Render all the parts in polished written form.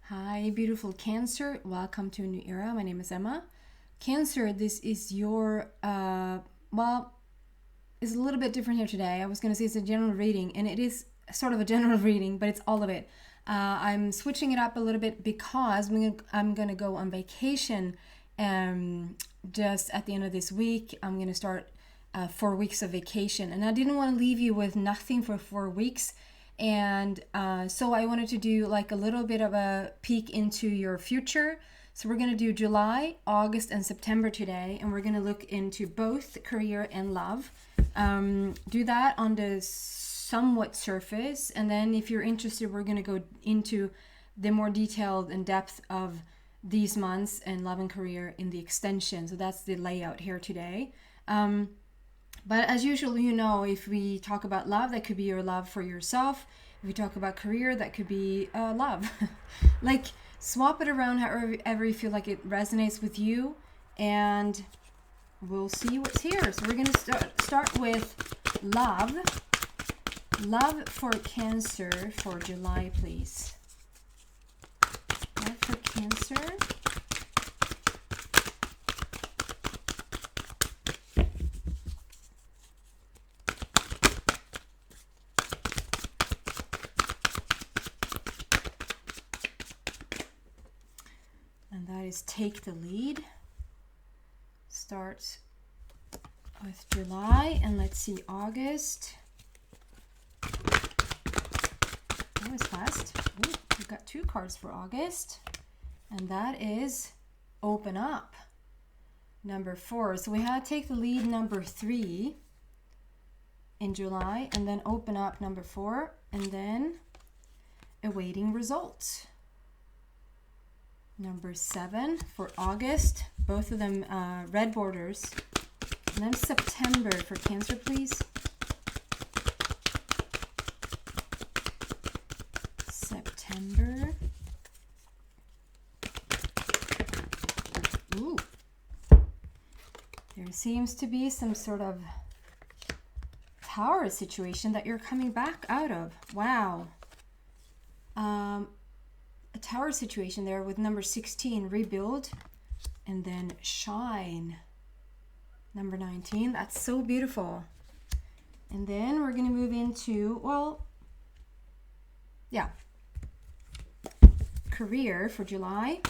Hi, beautiful Cancer. Welcome to a new era. My name is Emma. Cancer, this is your, it's a little bit different here today. I was going to say it's a general reading, and it is sort of a general reading, but it's all of it. I'm switching it up a little bit because I'm going to go on vacation just at the end of this week. I'm going to start 4 weeks of vacation, and I didn't want to leave you with nothing for 4 weeks. And so I wanted to do like a little bit of a peek into your future. So we're going to do July, August, and September today, and we're going to look into both career and love. Do that on the somewhat surface, and then if you're interested, we're going to go into the more detailed and depth of these months and love and career in the extension. So that's the layout here today. But as usual, you know, if we talk about love, that could be your love for yourself. If we talk about career, that could be love. Like, swap it around however you feel like it resonates with you, and we'll see what's here. So we're going to start with love. Love for Cancer for July, please. Love for Cancer. And that is take the lead. Start with July, and let's see August. That was fast. Ooh, we've got 2 cards for August, and that is open up, number 4. So we had take the lead, number 3 in July, and then open up, number 4, and then awaiting results. Number 7 for August, both of them red borders. And then September for Cancer, please. September. Ooh. There seems to be some sort of tower situation that you're coming back out of. Wow. A tower situation there with number 16, rebuild, and then shine, number 19. That's so beautiful. And then we're going to move into, career for July.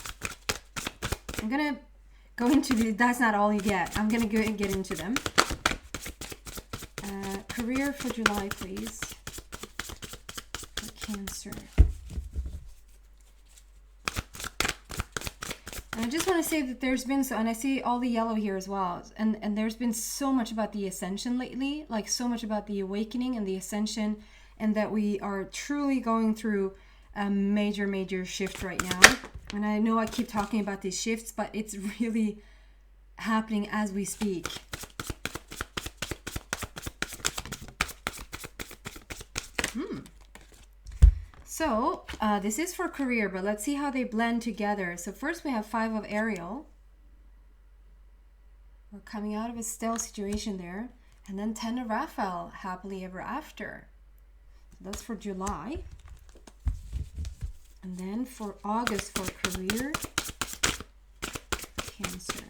I'm going to go into that's not all you get. I'm going to go and get into them. Career for July, please, for Cancer. And I just want to say that there's been and I see all the yellow here as well, and there's been so much about the ascension lately, like so much about the awakening and the ascension, and that we are truly going through a major shift right now. And I know I keep talking about these shifts, but it's really happening as we speak. So this is for career, but let's see how they blend together. So first we have 5 of Ariel. We're coming out of a stale situation there. And then 10 of Raphael, happily ever after. So that's for July. And then for August for career, Cancer.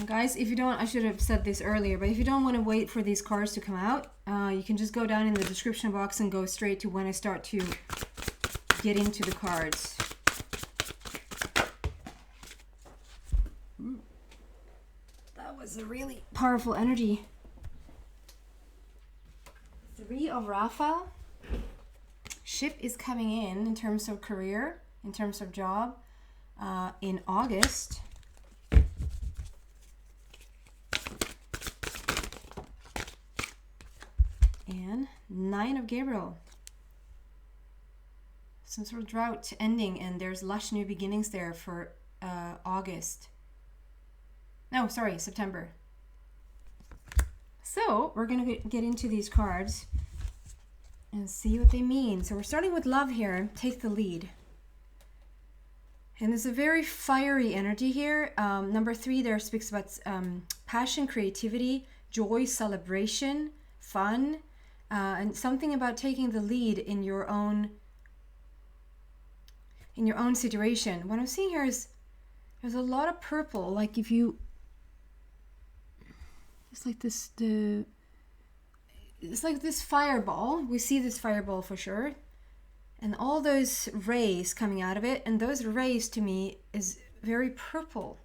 Guys, if you don't, I should have said this earlier, but if you don't want to wait for these cards to come out, you can just go down in the description box and go straight to when I start to get into the cards. That was a really powerful energy. 3 of Raphael. Ship is coming in terms of career, in terms of job, in August. And 9 of Gabriel. Some sort of drought ending, and there's lush new beginnings there for August. No, sorry, September. So we're going to get into these cards and see what they mean. So we're starting with love here. Take the lead. And there's a very fiery energy here. Number 3 there speaks about passion, creativity, joy, celebration, fun, and something about taking the lead in your own situation. What I'm seeing here is there's a lot of purple. Like if you, it's like this, it's like this fireball. We see this fireball for sure. And all those rays coming out of it. And those rays to me is very purple.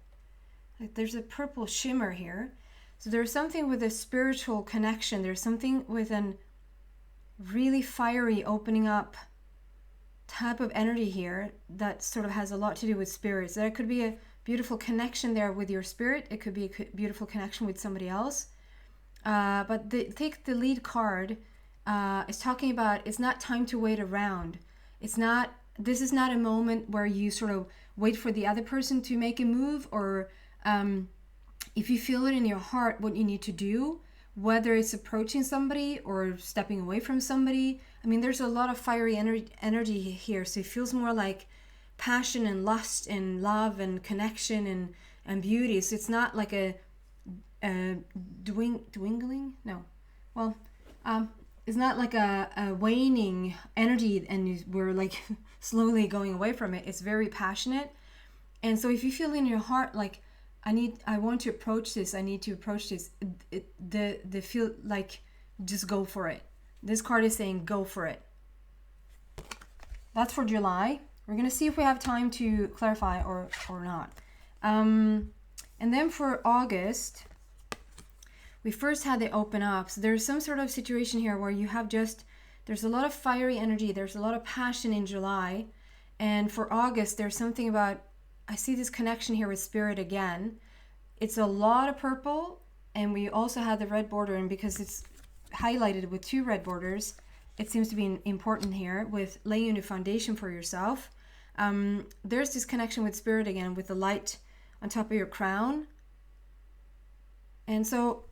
Like there's a purple shimmer here. So there's something with a spiritual connection. There's something with an really fiery opening up type of energy here that sort of has a lot to do with spirits. There could be a beautiful connection there with your spirit. It could be a beautiful connection with somebody else. But take the lead card. It's talking about it's not time to wait around. This is not a moment where you sort of wait for the other person to make a move, or if you feel it in your heart what you need to do, whether it's approaching somebody or stepping away from somebody. I mean, there's a lot of fiery energy here, so it feels more like passion and lust and love and connection and beauty. So it's not like a dwindling? No. Well, it's not like a waning energy and we're like slowly going away from it. It's very passionate. And so if you feel in your heart like I want to approach this, I need to approach this, the feel like just go for it. This card is saying go for it. That's for July. We're going to see if we have time to clarify or not. And then for August, we first had the open up. So there's some sort of situation here where you have there's a lot of fiery energy. There's a lot of passion in July. And for August, there's something about, I see this connection here with spirit again. It's a lot of purple. And we also had the red border. And because it's highlighted with 2 red borders, it seems to be important here with laying a foundation for yourself. There's this connection with spirit again, with the light on top of your crown. And so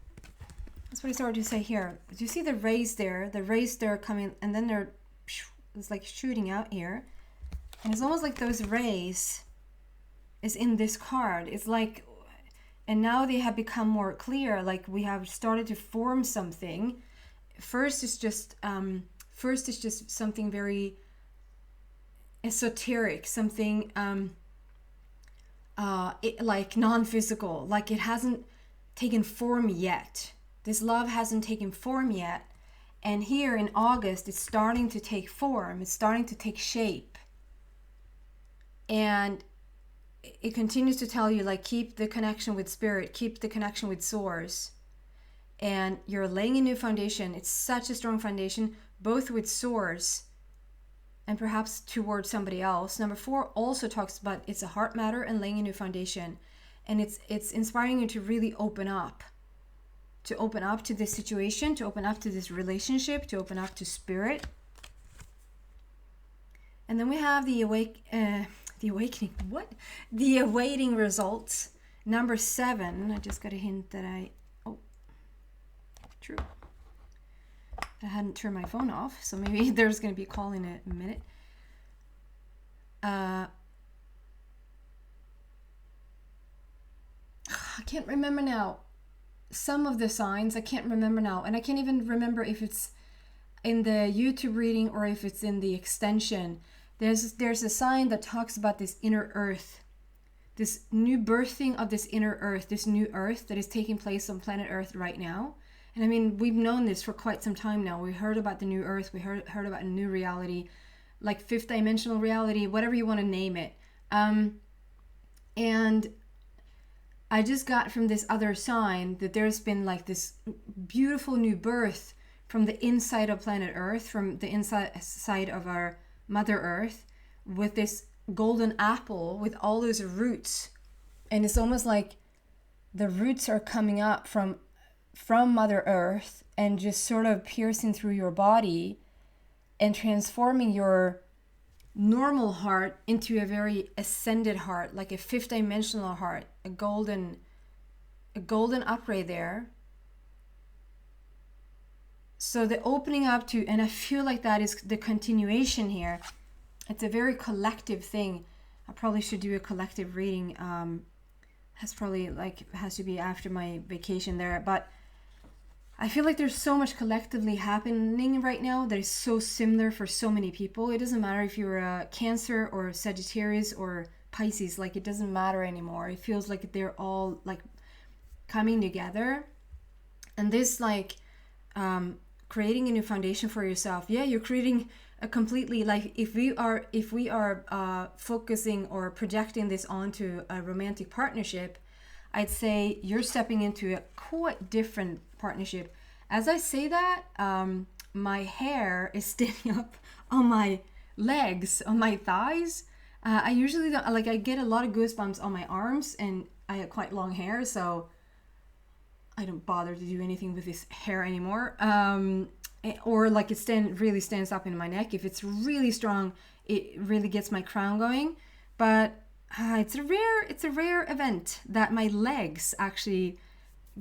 that's what I started to say here. Do you see the rays there? The rays there coming, and then it's like shooting out here. And it's almost like those rays is in this card. It's like, and now they have become more clear. Like we have started to form something. First it's just something very esoteric, something like non-physical, like it hasn't taken form yet. This love hasn't taken form yet. And here in August, it's starting to take form. It's starting to take shape. And it continues to tell you, like, keep the connection with spirit, keep the connection with source. And you're laying a new foundation. It's such a strong foundation, both with source and perhaps towards somebody else. Number 4 also talks about it's a heart matter and laying a new foundation. And it's inspiring you to really open up to this situation, to open up to this relationship, to open up to spirit. And then we have the awaiting results. Number 7. I just got a hint that true. I hadn't turned my phone off, so maybe there's going to be a call in a minute. I can't remember now. Some of the signs I can't remember now, and I can't even remember if it's in the YouTube reading or if it's in the extension. There's a sign that talks about this inner earth, this new birthing of this inner earth, this new earth that is taking place on planet Earth right now. And I mean, we've known this for quite some time now. We heard about the new earth, we heard about a new reality, like 5th dimensional reality, whatever you want to name it. And I just got from this other sign that there's been like this beautiful new birth from the inside of planet Earth, from the inside of our Mother Earth, with this golden apple with all those roots. And it's almost like the roots are coming up from Mother Earth and just sort of piercing through your body and transforming your normal heart into a very ascended heart, like a 5th dimensional heart, a golden upgrade there. So the opening up to, and I feel like that is the continuation here. It's a very collective thing. I probably should do a collective reading. Has to be after my vacation there, but I feel like there's so much collectively happening right now that is so similar for so many people. It doesn't matter if you're a Cancer or Sagittarius or Pisces, like it doesn't matter anymore. It feels like they're all like coming together. And this like creating a new foundation for yourself. Yeah, you're creating a completely, like if we are focusing or projecting this onto a romantic partnership, I'd say you're stepping into a quite different partnership. As I say that, my hair is standing up on my legs, on my thighs. I usually don't, like, I get a lot of goosebumps on my arms, and I have quite long hair, so I don't bother to do anything with this hair anymore. Or like it really stands up in my neck. If it's really strong, it really gets my crown going. But it's a rare event that my legs actually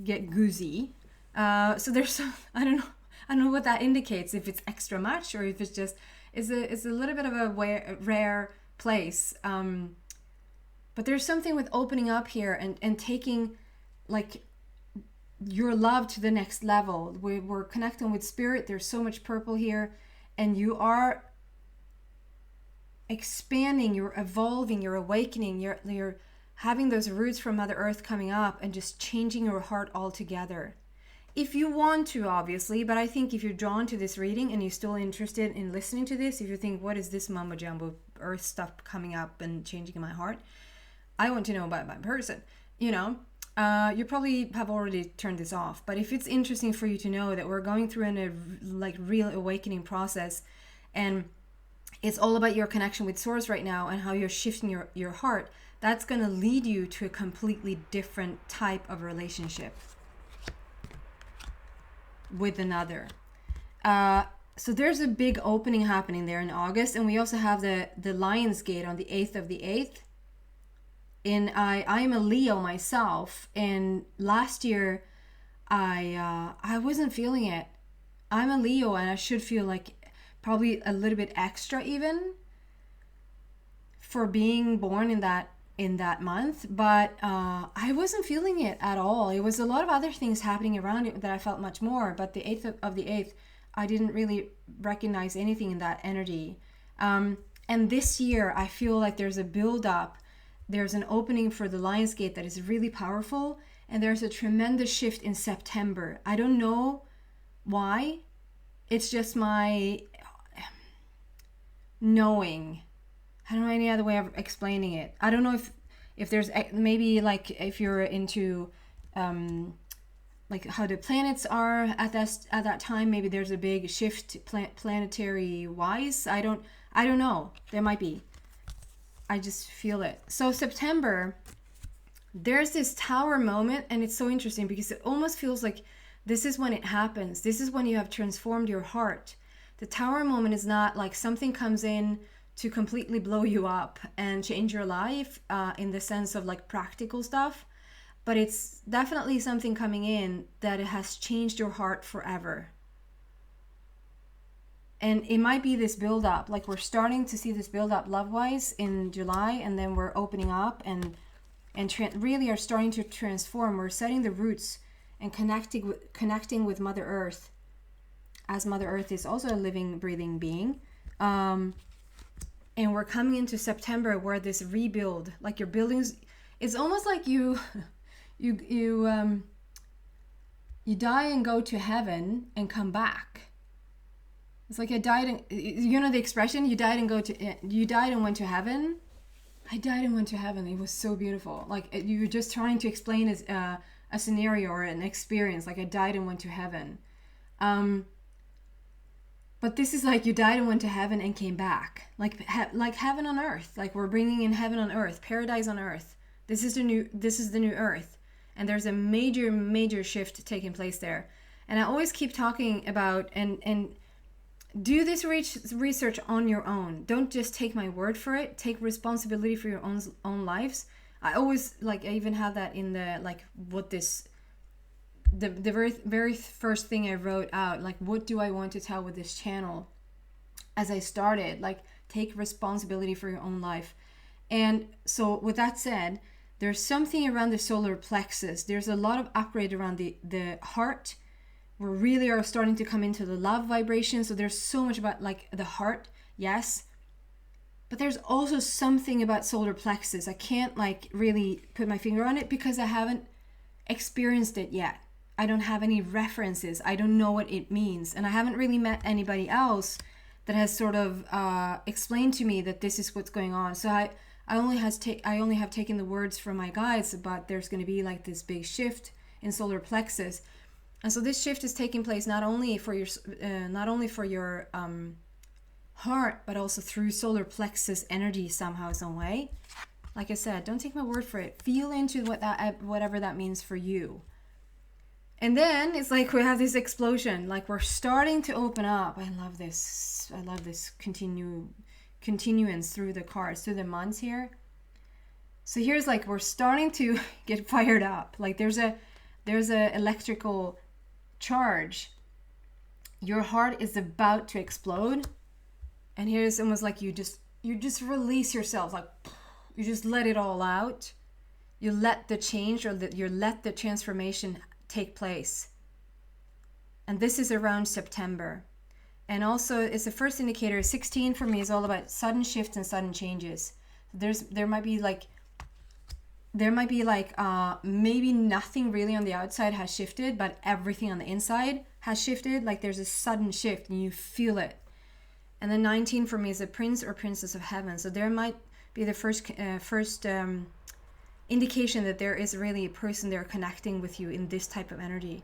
get goozy. So there's some, I don't know what that indicates. If it's extra much or if it's just it's a little bit of a rare place. But there's something with opening up here and taking like your love to the next level. We're connecting with spirit. There's so much purple here, and you are expanding, you're evolving, you're awakening, you're having those roots from Mother Earth coming up and just changing your heart altogether. If you want to, obviously, but I think if you're drawn to this reading and you're still interested in listening to this, if you think, what is this mumbo jumbo earth stuff coming up and changing my heart? I want to know about my person, you know. You probably have already turned this off, but if it's interesting for you to know that we're going through a real awakening process, and it's all about your connection with Source right now and how you're shifting your heart, that's going to lead you to a completely different type of relationship with another. So there's a big opening happening there in August, and we also have the Lion's Gate on the 8th of the 8th. And I'm a Leo myself, and last year I wasn't feeling it. I'm a Leo, and I should feel like probably a little bit extra even for being born in that month, but I wasn't feeling it at all. It was a lot of other things happening around it that I felt much more, but the 8th of the 8th, I didn't really recognize anything in that energy. And this year, I feel like there's a build-up. There's an opening for the Lion's Gate that is really powerful, and there's a tremendous shift in September. I don't know why. It's just my knowing. I don't know any other way of explaining it. I don't know if there's maybe like if you're into like how the planets are at that time. Maybe there's a big shift planetary wise. I don't know. There might be. I just feel it. So September, there's this tower moment, and it's so interesting because it almost feels like this is when it happens. This is when you have transformed your heart. The tower moment is not like something comes in to completely blow you up and change your life in the sense of like practical stuff, but it's definitely something coming in that it has changed your heart forever. And it might be this build up, like we're starting to see this build up love wise in July, and then we're opening up and really are starting to transform. We're setting the roots and connecting with Mother Earth, as Mother Earth is also a living, breathing being. And we're coming into September where this rebuild, like your buildings, it's almost like you die and go to heaven and come back. It's like I died and, you know the expression, you died and went to heaven. I died and went to heaven. It was so beautiful. Like you were just trying to explain a scenario or an experience. Like I died and went to heaven. But this is like you died and went to heaven and came back. Like heaven on earth. Like we're bringing in heaven on earth, paradise on earth. This is the new earth. And there's a major shift taking place there. And I always keep talking about and do this research on your own. Don't just take my word for it. Take responsibility for your own lives. I always I even have that in the the very first thing I wrote out, like what do I want to tell with this channel as I started, like take responsibility for your own life. And so with that said, there's something around the solar plexus. There's a lot of upgrade around the heart. We really are starting to come into the love vibration. So there's so much about like the heart, yes. But there's also something about solar plexus. I can't like really put my finger on it because I haven't experienced it yet. I don't have any references. I don't know what it means. And I haven't really met anybody else that has sort of explained to me that this is what's going on. So I only have taken the words from my guides about there's going to be like this big shift in solar plexus. And so this shift is taking place not only for your heart, but also through solar plexus energy somehow, some way. Like I said, don't take my word for it. Feel into whatever that means for you. And then it's like we have this explosion, like we're starting to open up. I love this. I love this continuance through the cards, through the months here. So here's like we're starting to get fired up. Like there's a electrical charge. Your heart is about to explode. And here's almost like you just release yourself, like you just let it all out. You let the change you let the transformation take place. And this is around September. And also it's the first indicator. 16 for me is all about sudden shifts and sudden changes. There might be like maybe nothing really on the outside has shifted, but everything on the inside has shifted. Like there's a sudden shift and you feel it. And then 19 for me is a prince or princess of heaven. So there might be the first indication that there is really a person there connecting with you in this type of energy.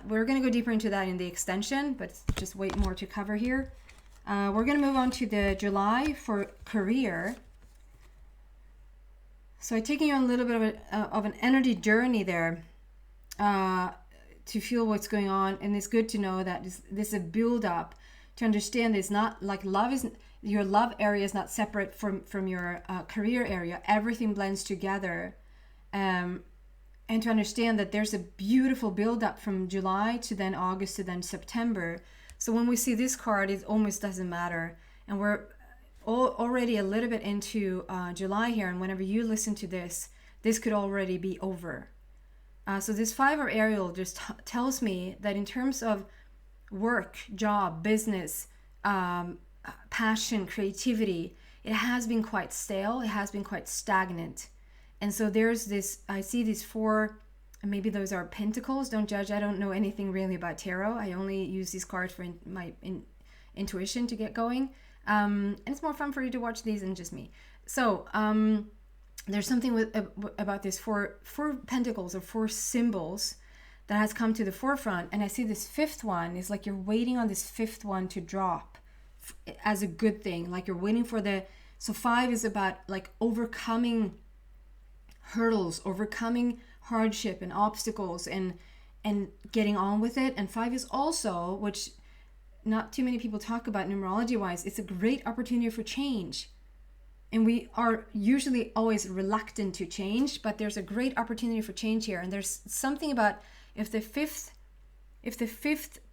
We're going to go deeper into that in the extension, but just way more to cover here. We're going to move on to the July for career. So I'm taking you on a little bit of an energy journey there to feel what's going on. And it's good to know that this is a build up to understand it's not like your love area is not separate from your career area. Everything blends together. And to understand that there's a beautiful build up from July to then August to then September. So when we see this card, it almost doesn't matter. And we're already a little bit into July here. And whenever you listen to this could already be over. So this 5 of Ariel just tells me that in terms of work, job, business, passion, creativity, it has been quite stale. It has been quite stagnant. And so there's this, I see these 4, maybe those are pentacles. Don't judge. I don't know anything really about tarot. I only use these cards for my intuition to get going. And it's more fun for you to watch these than just me. So there's something about this 4 pentacles or 4 symbols that has come to the forefront. And I see this 5th one is like you're waiting on this 5th one to drop as a good thing. Like you're waiting for so 5 is about like overcoming hurdles, overcoming hardship and obstacles and getting on with it. And 5 is also, which not too many people talk about numerology wise, it's a great opportunity for change. And we are usually always reluctant to change, but there's a great opportunity for change here. And there's something about if the fifth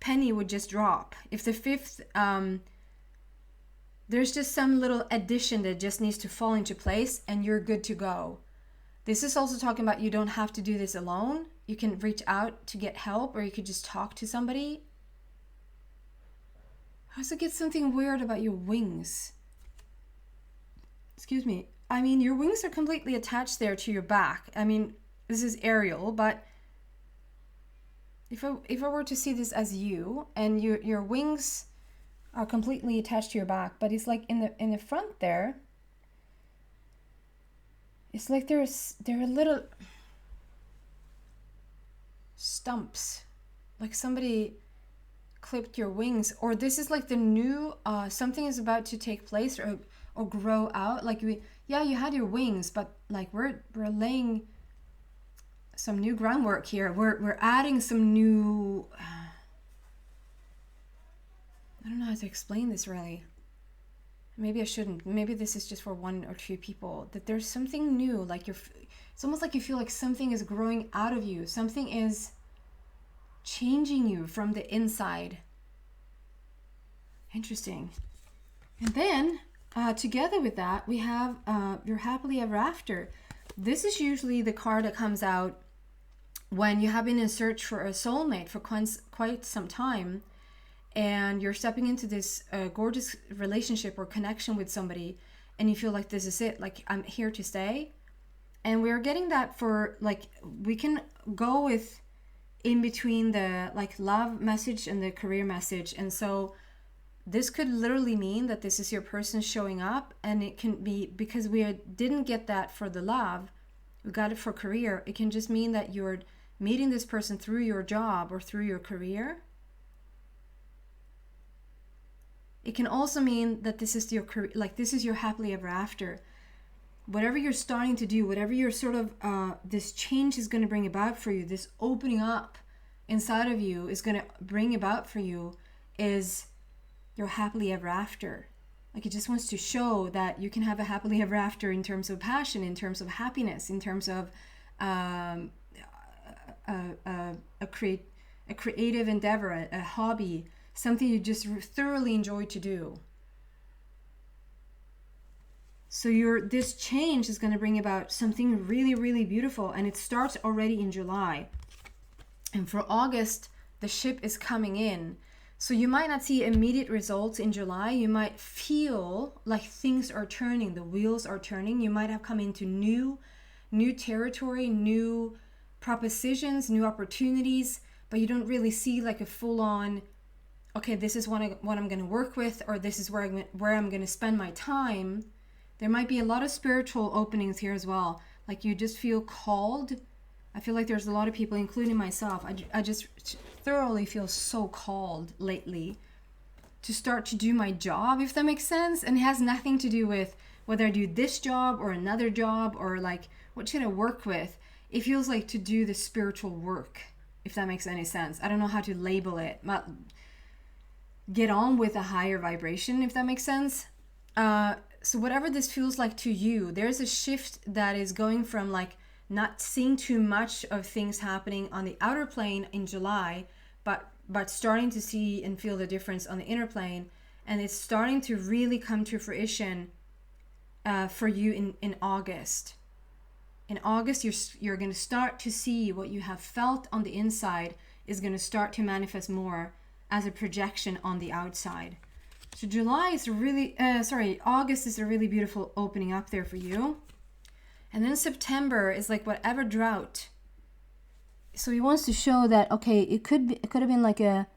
penny would just drop, if the 5th, there's just some little addition that just needs to fall into place and you're good to go. This is also talking about you don't have to do this alone. You can reach out to get help, or you could just talk to somebody. I also get something weird about your wings. Excuse me. I mean, your wings are completely attached there to your back. I mean, this is Ariel, but if I were to see this as you, and your wings are completely attached to your back, but it's like in the front there, it's like there are little stumps, like somebody clipped your wings, or this is like the new something is about to take place or grow out. Like you had your wings, but like we're laying some new groundwork here. We're adding some new I don't know how to explain this really. Maybe I shouldn't. Maybe this is just for 1 or 2 people. That there's something new. Like it's almost like you feel like something is growing out of you. Something is changing you from the inside. Interesting. And then together with that, we have your happily ever after. This is usually the card that comes out when you have been in search for a soulmate for quite some time, and you're stepping into this gorgeous relationship or connection with somebody, and you feel like this is it, like I'm here to stay. And we're getting that for, like, we can go with in between the like love message and the career message. And so this could literally mean that this is your person showing up, and it can be because we didn't get that for the love, we got it for career. It can just mean that you're meeting this person through your job or through your career. It can also mean that this is your career, like this is your happily ever after. Whatever you're starting to do, whatever you're sort of, this change is going to bring about for you, this opening up inside of you is going to bring about for you, is your happily ever after. Like, it just wants to show that you can have a happily ever after in terms of passion, in terms of happiness, in terms of a creative endeavor, a hobby, something you just thoroughly enjoy to do. So this change is going to bring about something really, really beautiful, and it starts already in July. And for August, the ship is coming in. So you might not see immediate results in July. You might feel like things are turning, the wheels are turning. You might have come into new territory, new propositions, new opportunities, but you don't really see like a full-on, okay, this is what I'm going to work with, or this is where I'm going to spend my time. There might be a lot of spiritual openings here as well. Like, you just feel called. I feel like there's a lot of people, including myself. I just thoroughly feel so called lately to start to do my job, if that makes sense. And it has nothing to do with whether I do this job or another job, or like what should I work with. It feels like to do the spiritual work, if that makes any sense. I don't know how to label it. Get on with a higher vibration, if that makes sense. So whatever this feels like to you, there's a shift that is going from like not seeing too much of things happening on the outer plane in July, but starting to see and feel the difference on the inner plane. And it's starting to really come to fruition for you in August. In August, you're going to start to see what you have felt on the inside is going to start to manifest more as a projection on the outside. So August is a really beautiful opening up there for you. And then September is like whatever drought. So he wants to show that, okay, it could have been like a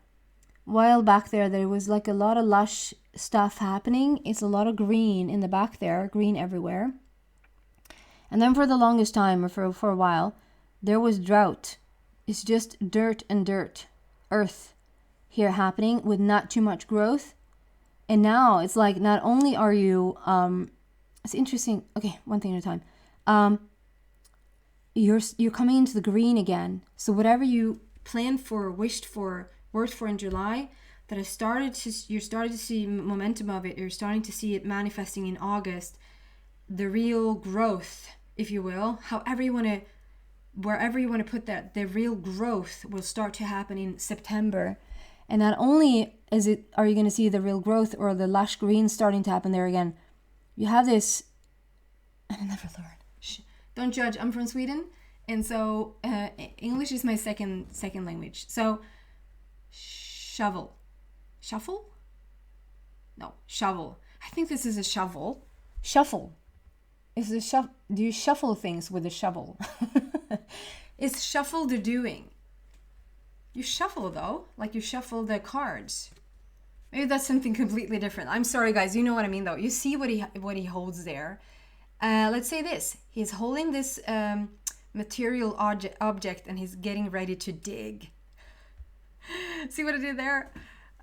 while back there that it was like a lot of lush stuff happening. It's a lot of green in the back there, green everywhere. And then for the longest time, or for a while, there was drought. It's just dirt and dirt, earth here happening with not too much growth. And now it's like, not only are you, it's interesting. Okay, one thing at a time. You're coming into the green again. So whatever you planned for, wished for, worked for in July, that you're starting to see momentum of it. You're starting to see it manifesting in August. The real growth, if you will, wherever you want to put that, the real growth will start to happen in September. And not only are you going to see the real growth or the lush green starting to happen there again, you have this, I never learned. Don't judge, I'm from Sweden. And so English is my second language. So shovel. Shuffle? No, shovel. I think this is a shovel. Shuffle. Is a shuffle. Do you shuffle things with a shovel? It's shuffle the doing. You shuffle though, like you shuffle the cards. Maybe that's something completely different. I'm sorry guys, you know what I mean though. You see what he holds there. Let's say this. He's holding this material object and he's getting ready to dig. See what I did there?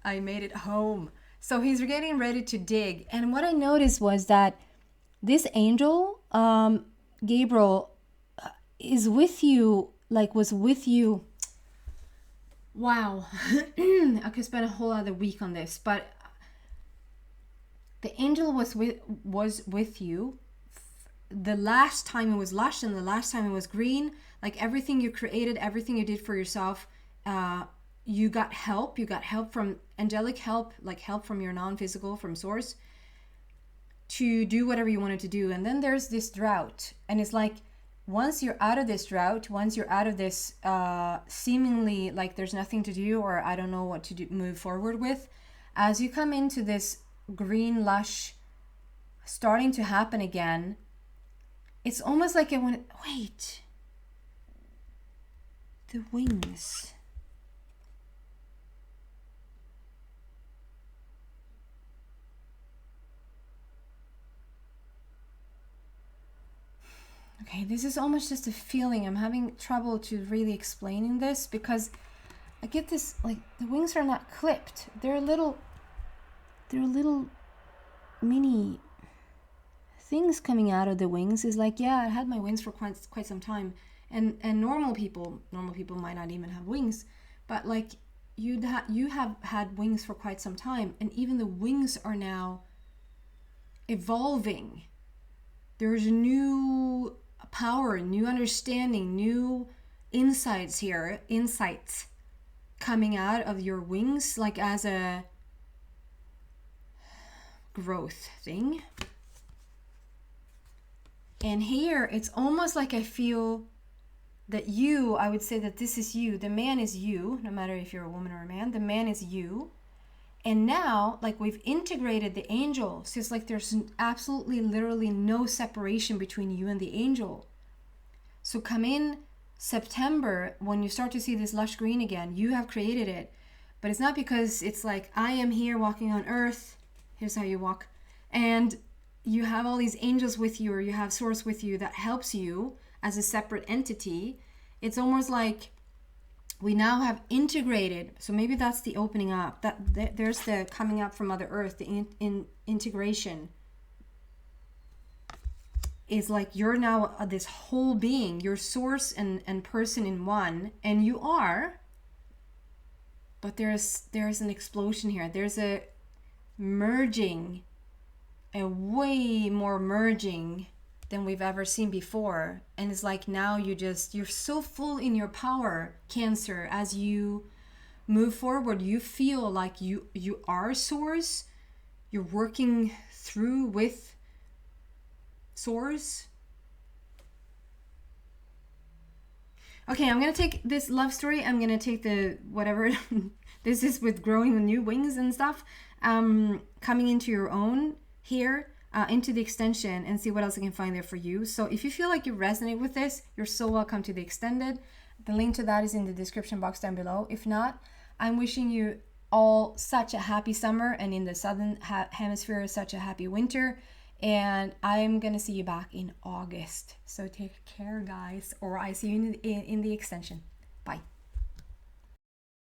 I made it home. So he's getting ready to dig. And what I noticed was that this angel, Gabriel, is with you, was with you. Wow. I could spend a whole other week on this, but the angel was with you. The last time it was lush and the last time it was green, like everything you created, everything you did for yourself, you got help. You got help from angelic help, like help from your non-physical, from source. to do whatever you wanted to do. And then there's this drought, and it's like once you're out of this drought, once you're out of this seemingly like there's nothing to do, or I don't know what to do, move forward with, as you come into this green lush starting to happen again, it's almost like wait, the wings. Okay, this is almost just a feeling. I'm having trouble to really explaining this because I get this, like, the wings are not clipped. They're little mini things coming out of the wings. Is like, yeah, I had my wings for quite some time. And normal people might not even have wings, but like you have had wings for quite some time, and even the wings are now evolving. There's new power, new understanding, new insights coming out of your wings, like as a growth thing. And here it's almost like I feel that I would say that this is you, the man is you, no matter if you're a woman or a man, the man is you. And now, like, we've integrated the angel. So it's like there's absolutely, literally no separation between you and the angel. So come in September, when you start to see this lush green again, you have created it. But it's not because it's like, I am here walking on earth. Here's how you walk. And you have all these angels with you, or you have source with you that helps you as a separate entity. It's almost like we now have integrated. So maybe that's the opening up, that there's the coming up from Mother Earth, the integration is like you're now this whole being, your source and person in one, and you are, but there's an explosion here. There's a merging, a way more merging than we've ever seen before. And it's like now you're so full in your power, Cancer. As you move forward, you feel like you are source. You're working through with source. Okay, I'm gonna take this love story, I'm gonna take the whatever this is with growing the new wings and stuff, coming into your own here, into the extension, and see what else I can find there for you. So if you feel like you resonate with this, you're so welcome to the extended. The link to that is in the description box down below. If not, I'm wishing you all such a happy summer, and in the southern hemisphere such a happy winter. And I'm gonna see you back in August. So take care, guys, or I see you in the extension. Bye.